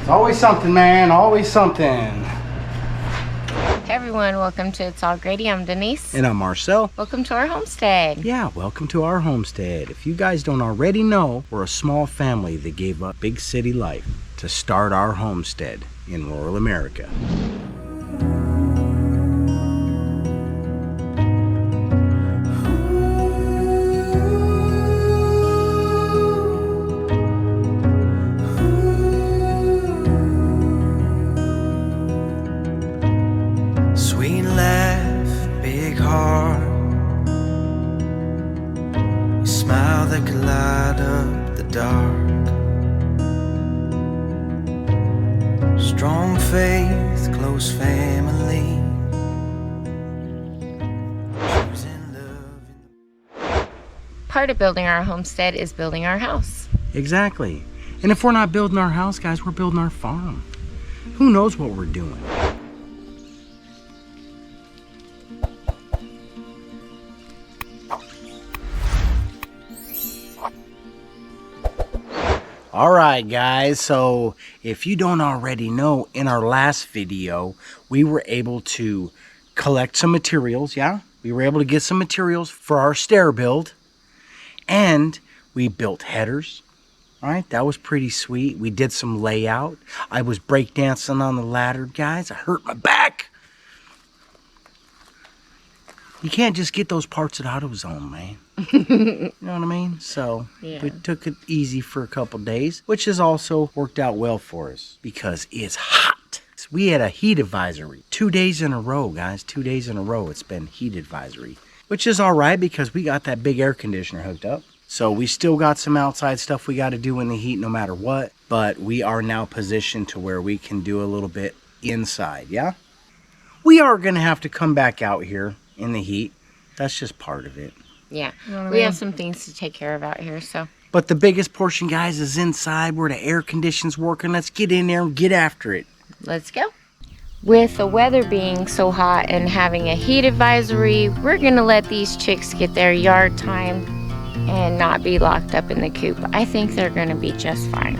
Always something, man. Always something. Hey everyone, welcome to It's All Grady. I'm Denise. And I'm Marcel. Welcome to our homestead. Yeah, welcome to our homestead. If you guys don't already know, we're a small family that gave up big city life to start our homestead in rural America. Sweet laugh, big heart, a smile that could light up the dark. Strong faith, close family. Part of building our homestead is building our house. Exactly. And if we're not building our house, guys, we're building our farm. Who knows what we're doing? Alright guys, so if you don't already know, in our last video we were able to collect some materials. Yeah, we were able to get some materials for our stair build, and we built headers. Alright, that was pretty sweet. We did some layout. I was breakdancing on the ladder, guys. I hurt my back. You can't just get those parts at AutoZone, man. You know what I mean? So yeah, we took it easy for a couple days, which has also worked out well for us because it's hot. We had a heat advisory 2 days in a row, guys. 2 days in a row it's been heat advisory, which is all right because we got that big air conditioner hooked up. So we still got some outside stuff we got to do in the heat no matter what, but we are now positioned to where we can do a little bit inside. Yeah, we are going to have to come back out here in the heat. That's just part of it. Yeah, you know what I we mean? have some things to take care of out here, so. But the biggest portion, guys, is inside where the air conditioning's working. Let's get in there and get after it. Let's go. With the weather being so hot and having a heat advisory, we're gonna let these chicks get their yard time and not be locked up in the coop. I think they're gonna be just fine.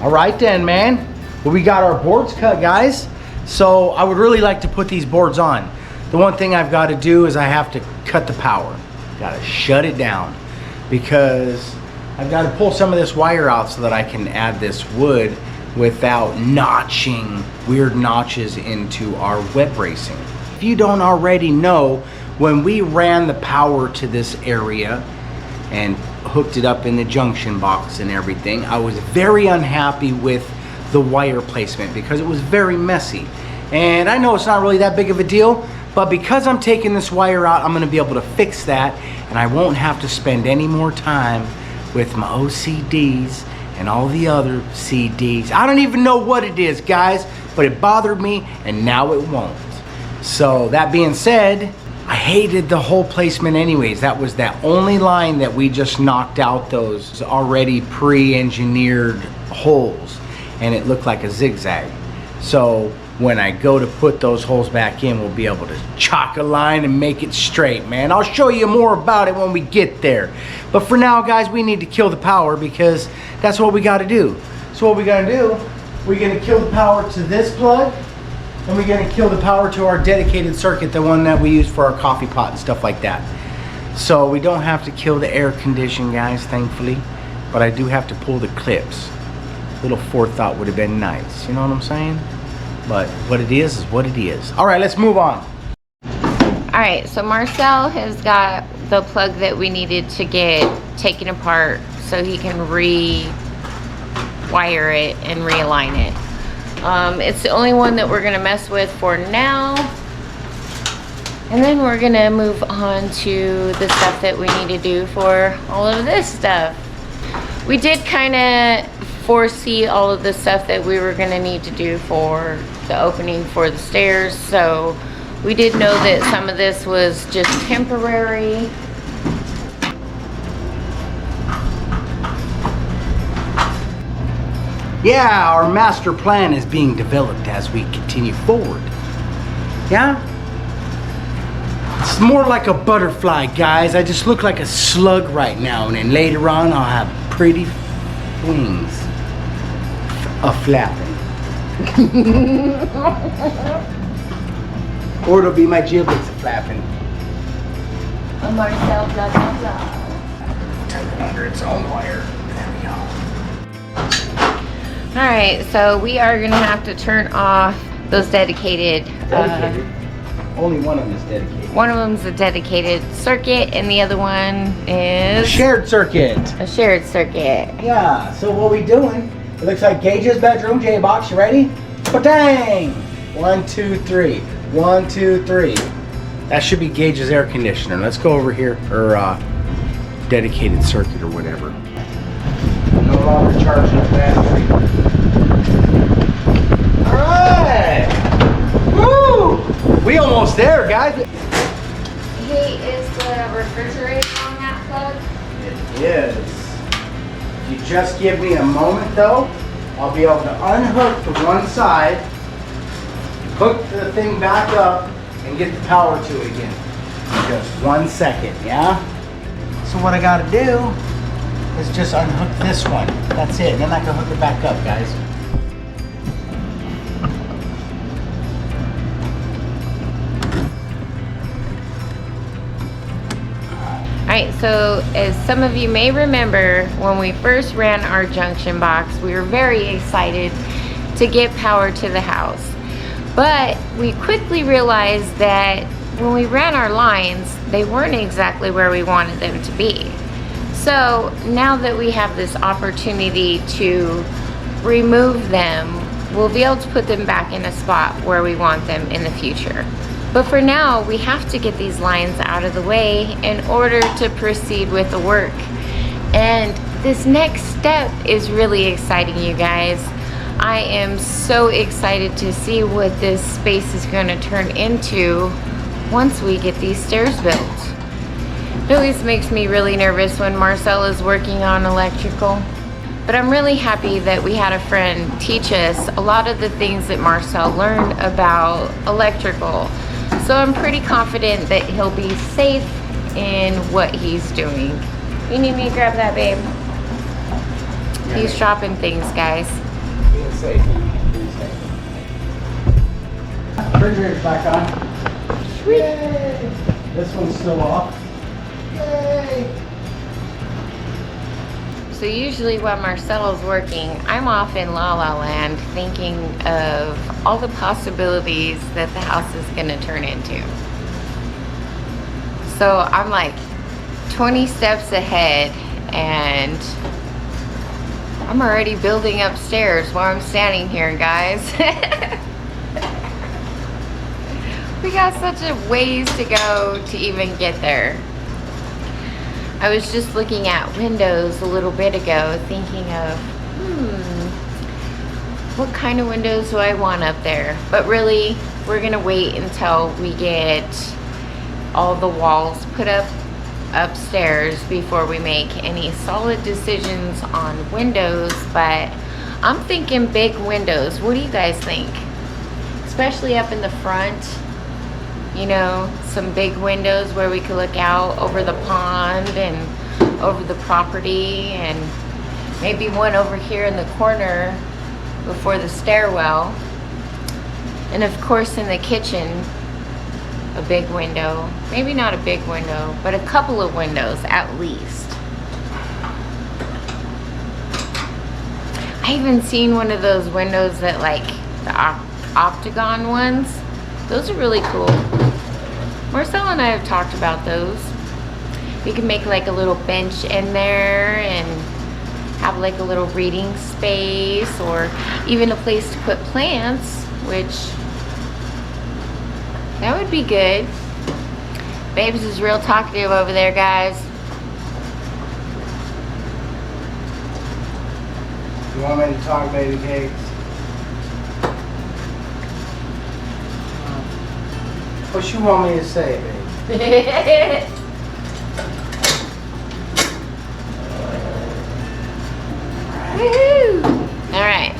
All right then, man. Well, we got our boards cut, guys. So I would really like to put these boards on. The one thing I've got to do is I have to cut the power. Got to shut it down because I've got to pull some of this wire out so that I can add this wood without notching weird notches into our web bracing. If you don't already know, when we ran the power to this area and hooked it up in the junction box and everything, I was very unhappy with the wire placement because it was very messy. And I know it's not really that big of a deal, but because I'm taking this wire out, I'm going to be able to fix that, and I won't have to spend any more time with my OCDs and all the other CDs. I don't even know what it is, guys, but it bothered me, and now it won't. So that being said, I hated the whole placement anyways. That was that only line that we just knocked out those already pre-engineered holes, and it looked like a zigzag. So when I go to put those holes back in, we'll be able to chalk a line and make it straight, man. I'll show you more about it when we get there. But for now, guys, we need to kill the power because that's what we got to do. So what we got to do, we're going to kill the power to this plug, and we're going to kill the power to our dedicated circuit, the one that we use for our coffee pot and stuff like that. So we don't have to kill the air condition, guys, thankfully. But I do have to pull the clips. A little forethought would have been nice. You know what I'm saying? But what it is what it is. All right, let's move on. All right, so Marcel has got the plug that we needed to get taken apart so he can rewire it and realign it. It's the only one that we're gonna mess with for now. And then we're gonna move on to the stuff that we need to do for all of this stuff. We did kind of foresee all of the stuff that we were going to need to do for the opening for the stairs, so we did know that some of this was just temporary. Yeah, our master plan is being developed as we continue forward. Yeah? It's more like a butterfly, guys. I just look like a slug right now, and then later on I'll have pretty wings a-flapping. Or it'll be my giblets a-flapping. Marcel, blah, blah, blah. Tuck it under its own wire. There we go. Alright, so we are going to have to turn off those dedicated. Only one of them is dedicated. One of them's a dedicated circuit, and the other one is Shared circuit. a shared circuit. Yeah, so what we doing? It looks like Gage's bedroom. J-Box, you ready? Ba-dang! 1, 2, 3. 1, 2, 3. That should be Gage's air conditioner. Let's go over here, or dedicated circuit or whatever. No longer charging the battery. All right! Woo! We almost there, guys. Hey, is the refrigerator on that plug? It is. If you just give me a moment though, I'll be able to unhook the one side, hook the thing back up, and get the power to it again. In just 1 second, yeah? So what I gotta do is just unhook this one. That's it. Then I can hook it back up, guys. Alright, so as some of you may remember, when we first ran our junction box, we were very excited to get power to the house. But we quickly realized that when we ran our lines, they weren't exactly where we wanted them to be. So now that we have this opportunity to remove them, we'll be able to put them back in a spot where we want them in the future. But for now, we have to get these lines out of the way in order to proceed with the work. And this next step is really exciting, you guys. I am so excited to see what this space is going to turn into once we get these stairs built. It always makes me really nervous when Marcel is working on electrical. But I'm really happy that we had a friend teach us a lot of the things that Marcel learned about electrical. So I'm pretty confident that he'll be safe in what he's doing. You need me to grab that, babe? He's dropping things, guys. Being safe. Being safe. Refrigerator's back on. Sweet. Yay! This one's still off. Yay! So usually when Marcelo's working, I'm off in La La Land thinking of all the possibilities that the house is gonna turn into. So I'm like 20 steps ahead, and I'm already building upstairs while I'm standing here, guys. We got such a ways to go to even get there. I was just looking at windows a little bit ago, thinking of, what kind of windows do I want up there? But really, we're gonna wait until we get all the walls put up upstairs before we make any solid decisions on windows. But I'm thinking big windows. What do you guys think? Especially up in the front. You know, some big windows where we could look out over the pond and over the property, and maybe one over here in the corner before the stairwell. And of course in the kitchen, a big window. Maybe not a big window, but a couple of windows at least. I even seen one of those windows that, like, the octagon ones. Those are really cool. Marcel and I have talked about those. We can make like a little bench in there and have like a little reading space, or even a place to put plants, which that would be good. Babes is real talkative over there, guys. You want me to talk, baby cakes? What you want me to say, babe? Woohoo! All right,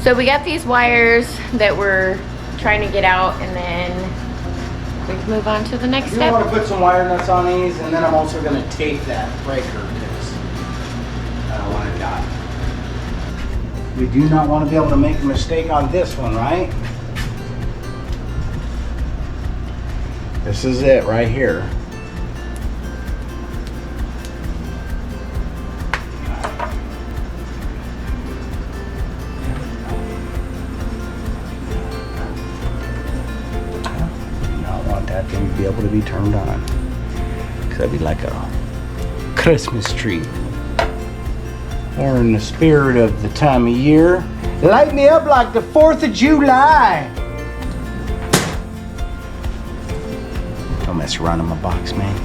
so we got these wires that we're trying to get out, and then we can move on to the next step. You want to put some wire nuts on these, and then I'm also going to tape that breaker because I don't want to die. We do not want to be able to make a mistake on this one, right? This is it right here. That thing to be able to be turned on, because that'd be like a Christmas tree, or in the spirit of the time of year, light me up like the 4th of July. Don't mess around in my box, man.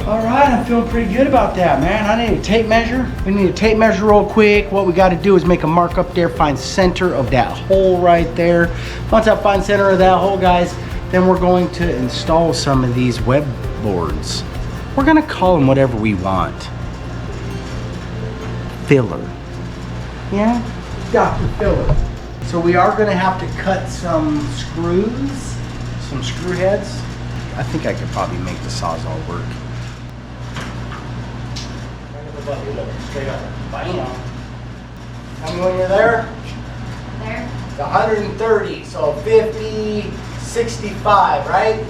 All right, I'm feeling pretty good about that, man. I need a tape measure. We need a tape measure real quick. What we got to do is make a mark up there, find center of that hole right there. Once I find center of that hole, guys, then we're going to install some of these web boards. We're gonna call them whatever we want. Filler. Yeah, Dr. Filler. So we are gonna have to cut some screws, some screw heads. I think I could probably make the Sawzall work. Straight up. Bam. Tell me when you're there. There. It's 130, so 50, 65, right?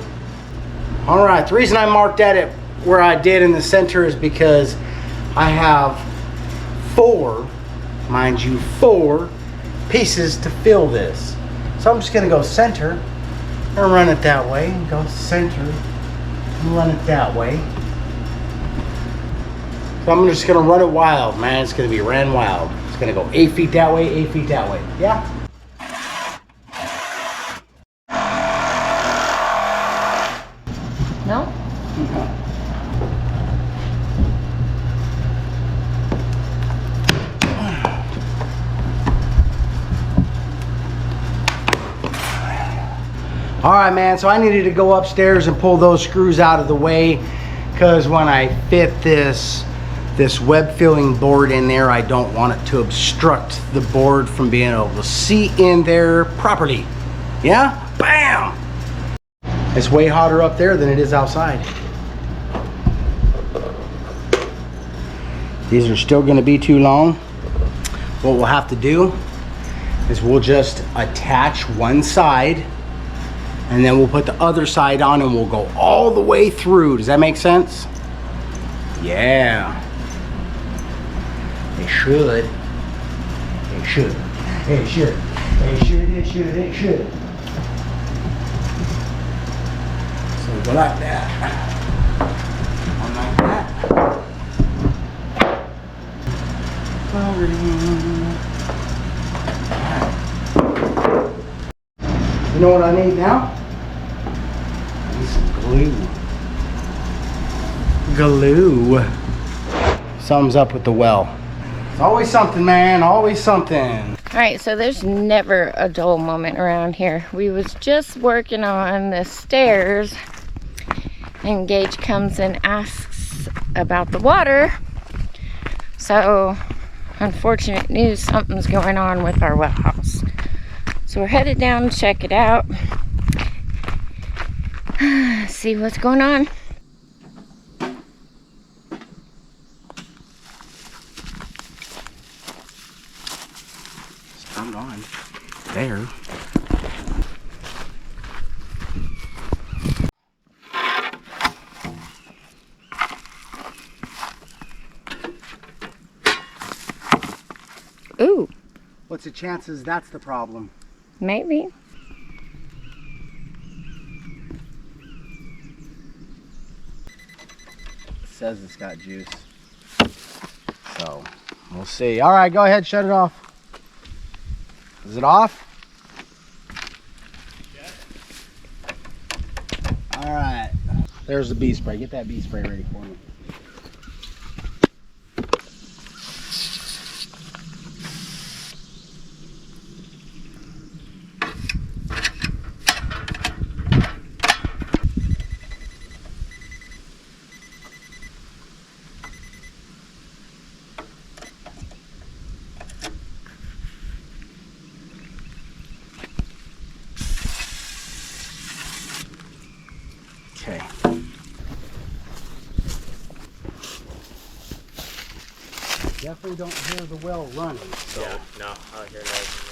All right, the reason I marked at it where I did in the center is because I have 4, mind you, 4 pieces to fill this. So I'm just gonna go center and run it that way, and go center and run it that way. So I'm just gonna run it wild, man. It's gonna be ran wild. It's gonna go 8 feet that way, 8 feet that way. Yeah? No? All right, man, so I needed to go upstairs and pull those screws out of the way, because when I fit this web filling board in there, I don't want it to obstruct the board from being able to see in there properly. Yeah? Bam! It's way hotter up there than it is outside. These are still gonna be too long. What we'll have to do is we'll just attach one side, and then we'll put the other side on, and we'll go all the way through. Does that make sense? Yeah. It should. It should. It should. It should. It should. It should. So we go like that. One like that. You know what I need now? I need some glue. Glue. Something's up with the well. It's always something, man. Always something. All right, so there's never a dull moment around here. We was just working on the stairs, and Gage comes and asks about the water. So, unfortunate news, something's going on with our well house. So we're headed down to check it out. See what's going on. Turned on. There. Ooh, What's the chances that's the problem? maybe. It says it's got juice. So, we'll see. All right, go ahead, shut it off. Is it off? All right. There's the bee spray. Get that bee spray ready for me. Definitely don't hear the well running. So. Yeah, no, I hear that.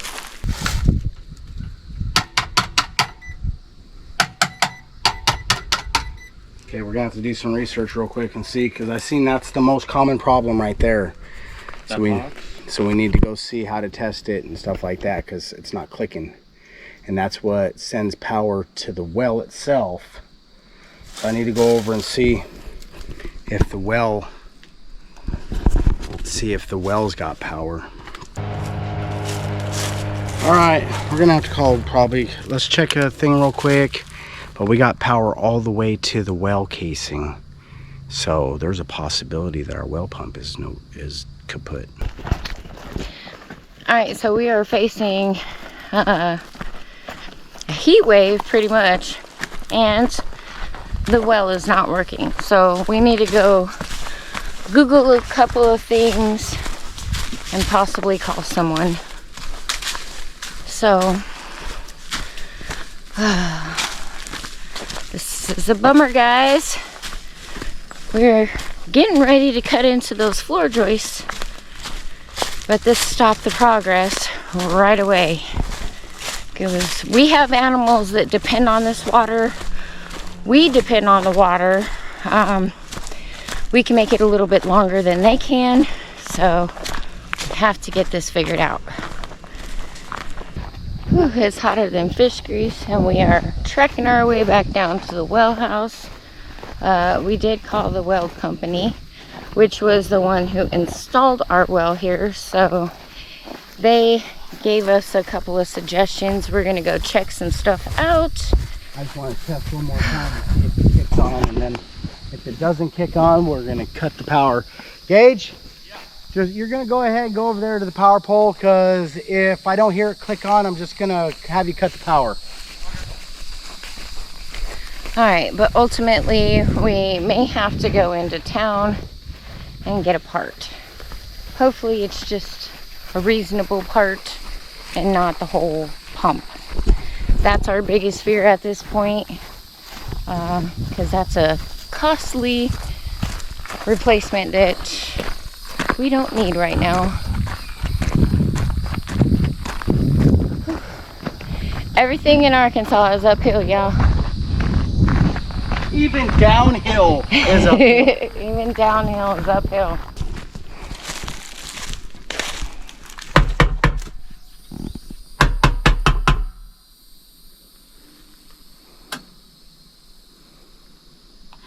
Okay, we're gonna have to do some research real quick and see, because I seen that's the most common problem right there. So we need to go see how to test it and stuff like that, because it's not clicking, and that's what sends power to the well itself. So I need to go over and see if the well, well's got power. All right, we're gonna have to call probably. Let's check a thing real quick. But we got power all the way to the well casing. So there's a possibility that our well pump is kaput. All right, so we are facing a heat wave pretty much, and the well is not working. So we need to go Google a couple of things and possibly call someone. So this is a bummer, guys. We're getting ready to cut into those floor joists, but this stopped the progress right away, because we have animals that depend on this water. We depend on the water. We can make it a little bit longer than they can, so we have to get this figured out. Whew, it's hotter than fish grease, and we are trekking our way back down to the well house. We did call the well company, which was the one who installed our well here, so they gave us a couple of suggestions. We're gonna go check some stuff out. I just want to test one more time to see if it kicks on, and then if it doesn't kick on, we're gonna cut the power. Gage? You're gonna go ahead and go over there to the power pole, because if I don't hear it click on, I'm just gonna have you cut the power. All right, but ultimately we may have to go into town and get a part. Hopefully it's just a reasonable part and not the whole pump. That's our biggest fear at this point, because that's a costly replacement that we don't need right now. Everything in Arkansas is uphill, y'all. Even downhill is uphill. Even downhill is uphill.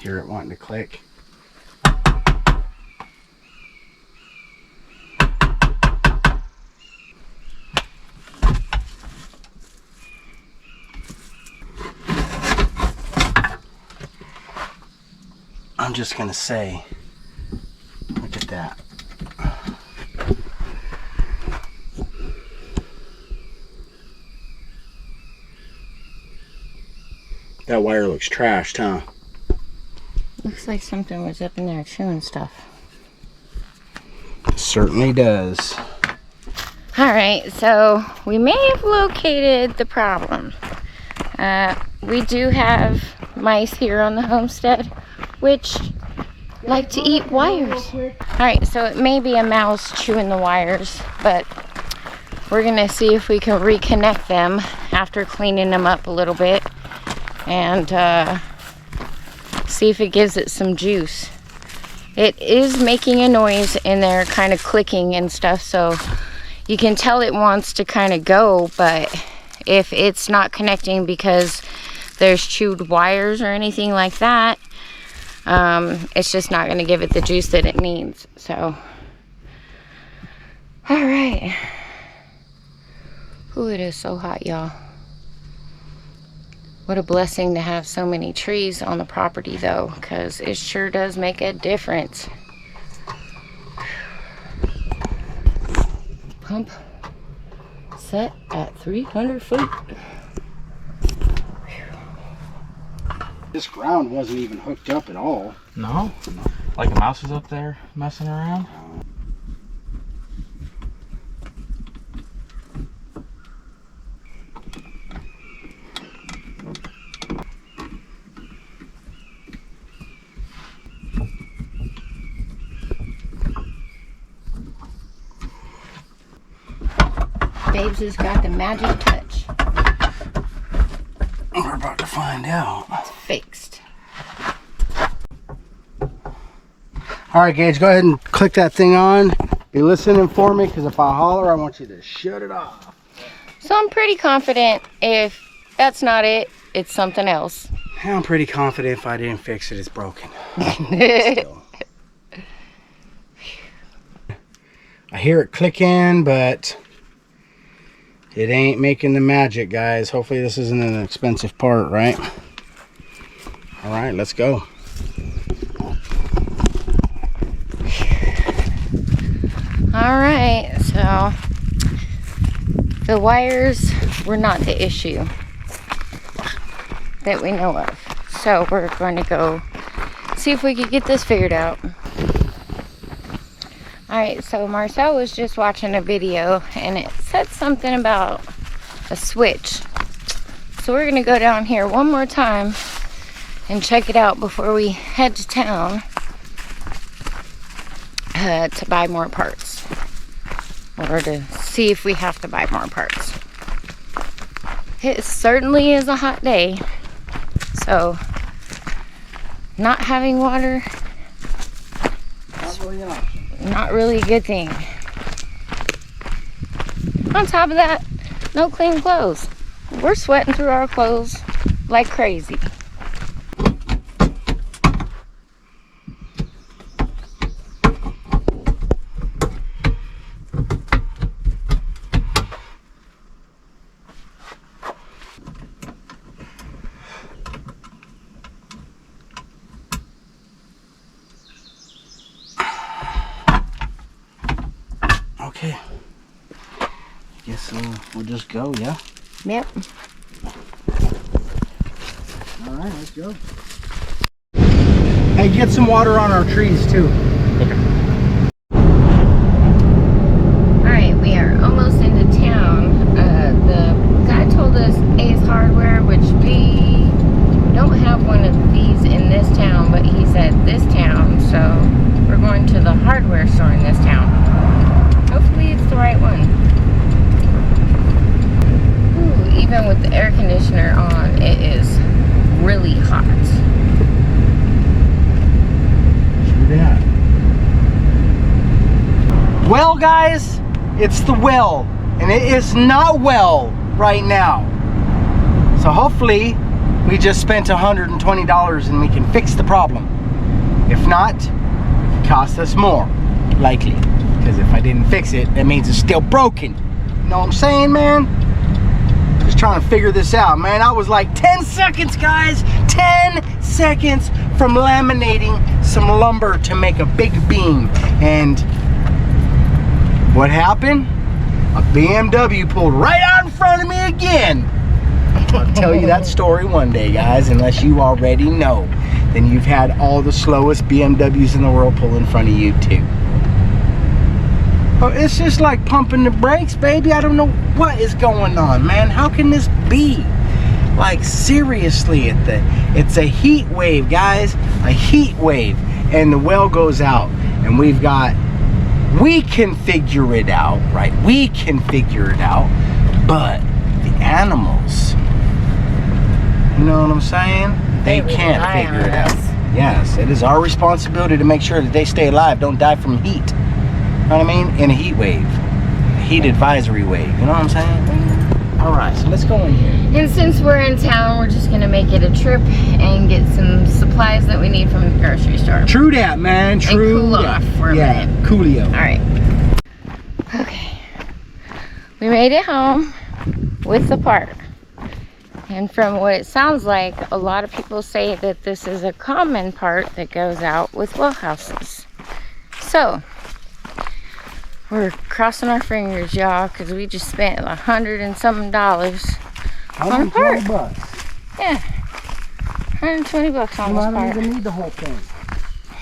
Hear it wanting to click. I'm just gonna say, look at that. That wire looks trashed, huh? Looks like something was up in there chewing stuff. Certainly does. All right, so we may have located the problem. We do have mice here on the homestead, which like to eat wires. All right, so it may be a mouse chewing the wires, but we're gonna see if we can reconnect them after cleaning them up a little bit, and see if it gives it some juice. It is making a noise in there, kind of clicking and stuff, so you can tell it wants to kind of go, but if it's not connecting because there's chewed wires or anything like that, it's just not going to give it the juice that it needs. So, all right. Ooh, it is so hot, y'all. What a blessing to have so many trees on the property, though, because it sure does make a difference. Pump set at 300 feet. This ground wasn't even hooked up at all. No? Like a mouse is up there messing around? Babes has got the magic touch. We're about to find out. It's fixed. All right, Gage, go ahead and click that thing on. Be listening for me, because if I holler, I want you to shut it off. So I'm pretty confident if that's not it, it's something else. I'm pretty confident if I didn't fix it, it's broken. Still. I hear it clicking, but it ain't making the magic, guys. Hopefully this isn't an expensive part, right? All right, let's go. All right, so the wires were not the issue that we know of. So we're going to go see if we can get this figured out. All right, so Marcel was just watching a video and it said something about a switch. So we're gonna go down here one more time and check it out before we head to town to buy more parts, or to see if we have to buy more parts. It certainly is a hot day, so not having water, not really a good thing. On top of that, no clean clothes. We're sweating through our clothes like crazy. Okay. Guess we'll just go, yeah? Yep. All right, let's go. Hey, get some water on our trees too. Okay. Alright, we are almost into town. The guy told us Ace Hardware, which we don't have one of these in this town, but he said this town, so we're going to the hardware store in this town. Hopefully it's the right one. Ooh, even with the air conditioner on, it is really hot. Yeah. Well, guys, it's the well, and it is not well right now. So hopefully we just spent $120 and we can fix the problem. If not, it could cost us more, likely. Because if I didn't fix it, that means it's still broken. You know what I'm saying, man? Just trying to figure this out, man. I was like 10 seconds, guys. 10 seconds from laminating some lumber to make a big beam. And what happened? A BMW pulled right out in front of me again. I'll tell you that story one day, guys, unless you already know. Then you've had all the slowest BMWs in the world pull in front of you too. But it's just like pumping the brakes, baby. I don't know what is going on, man. How can this be? Like, seriously, it's a heat wave, guys. A heat wave. And the well goes out. And we can figure it out, right? We can figure it out. But the animals, you know what I'm saying? They can't figure it out. Yes, it is our responsibility to make sure that they stay alive, don't die from heat. You know what I mean? In a heat wave. A heat advisory wave. You know what I'm saying? Alright, so let's go in here. And since we're in town, we're just gonna make it a trip and get some supplies that we need from the grocery store. True that, man. True. And cool off for a minute. Coolio. Alright. Okay. We made it home with the part. And from what it sounds like, a lot of people say that this is a common part that goes out with well houses. So, we're crossing our fingers, y'all, because we just spent $100 and something on a part. Yeah, $120 on this part. I don't even need the whole thing.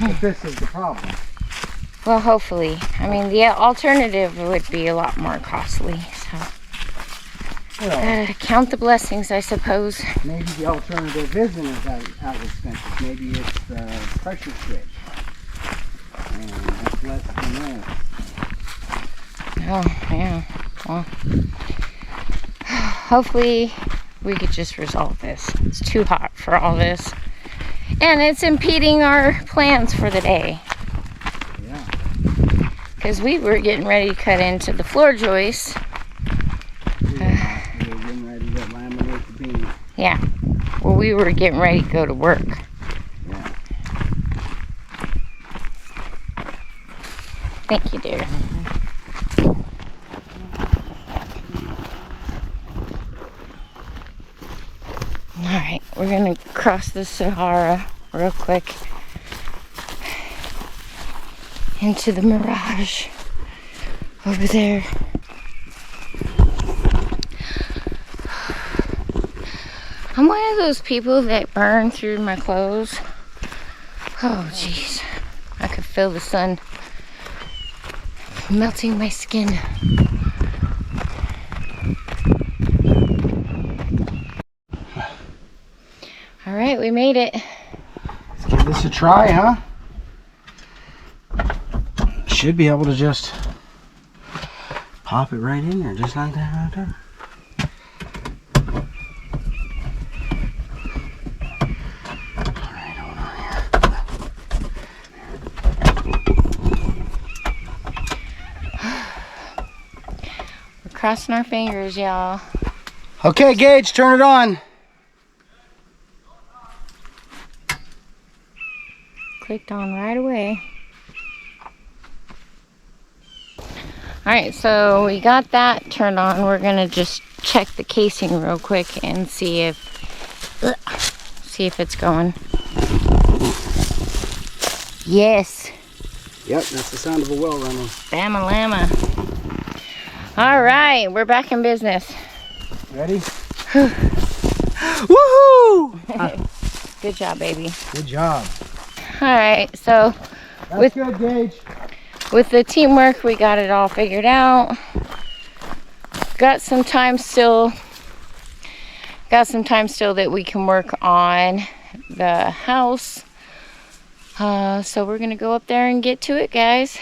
If this is the problem. Well, hopefully. I mean, the alternative would be a lot more costly. So, Well, count the blessings, I suppose. maybe the alternative isn't as expensive. Maybe it's the pressure switch. And that's less than this. Oh, yeah. Well, hopefully we could just resolve this. It's too hot for all this. And it's impeding our plans for the day. Yeah. Because we were getting ready to cut into the floor joists. We were getting ready to laminate the beam. Yeah. Well, we were getting ready to go to work. Yeah. Thank you, dear. Alright, we're gonna cross the Sahara real quick into the mirage over there. I'm one of those people that burn through my clothes. Oh jeez, I could feel the sun melting my skin. All right, we made it. Let's give this a try, huh? Should be able to just pop it right in there, just like that right there. All right, hold on here. We're crossing our fingers, y'all. Okay, Gage, turn it on. Clicked on right away. Alright, so we got that turned on. We're gonna just check the casing real quick and see if it's going. Yes. Yep, that's the sound of a well running. Bama llama. Alright, we're back in business. Ready? Woohoo! Good job, baby. Good job. Alright, so That's good, Gage. with the teamwork, we got it all figured out. Got some time still that we can work on the house. So we're gonna go up there and get to it, guys.